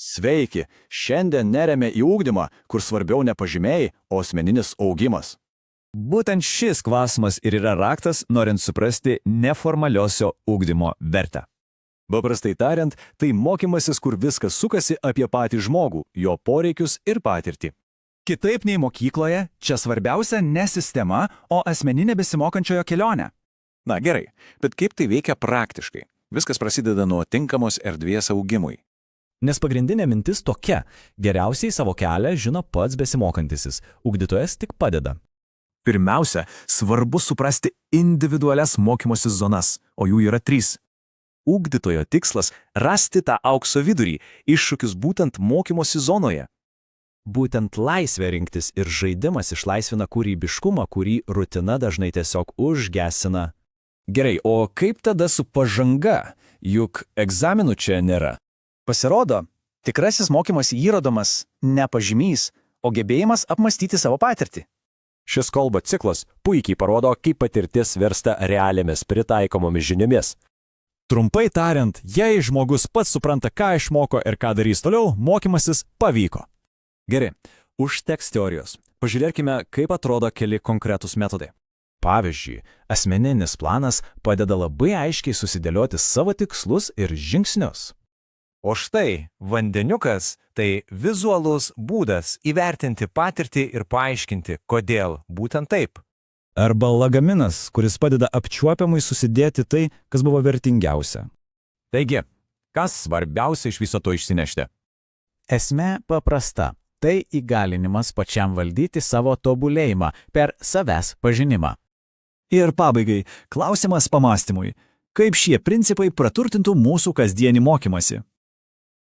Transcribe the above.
Sveiki, šiandien neremia į ugdymą, kur svarbiau ne pažymiai, o asmeninis augimas. Būtent šis klausimas ir yra raktas, norint suprasti neformaliosio ugdymo vertę. Paprastai tariant, tai mokymasis, kur viskas sukasi apie patį žmogų, jo poreikius ir patirtį. Kitaip nei mokykloje, čia svarbiausia ne sistema, o asmeninė besimokančiojo kelionė. Na gerai, bet kaip tai veikia praktiškai? Viskas prasideda nuo tinkamos erdvės augimui. Nes pagrindinė mintis tokia – geriausiai savo kelią žino pats besimokantisis, ugdytojas tik padeda. Pirmiausia, svarbu suprasti individualias mokymosi zonas, o jų yra 3. Ugdytojo tikslas – rasti tą aukso vidurį, iššūkius būtent mokymosi zonoje. Būtent laisvė rinktis ir žaidimas išlaisvina kūrybiškumą, kurį rutina dažnai tiesiog užgesina. Gerai, o kaip tada su pažanga? Juk egzaminų čia nėra. Pasirodo, tikrasis mokymas įrodomas ne pažymys, o gebėjimas apmastyti savo patirtį. Šis kolbo ciklas puikiai parodo, kaip patirtis virsta realiamis pritaikomomis žiniomis. Trumpai tariant, jei žmogus pats supranta, ką išmoko ir ką darys toliau, mokymasis pavyko. Gerai, užteks teorijos. Pažiūrėkime, kaip atrodo keli konkretūs metodai. Pavyzdžiui, asmeninis planas padeda labai aiškiai susidėlioti savo tikslus ir žingsnius. O štai vandeniukas – tai vizualus būdas įvertinti patirtį ir paaiškinti, kodėl būtent taip. Arba lagaminas, kuris padeda apčiuopiamai susidėti tai, kas buvo vertingiausia. Taigi, kas svarbiausia iš viso to išsinešti? Esmė paprasta. Tai įgalinimas pačiam valdyti savo tobulėjimą per savęs pažinimą. Ir pabaigai, klausimas pamastymui. Kaip šie principai praturtintų mūsų kasdienį mokymąsi?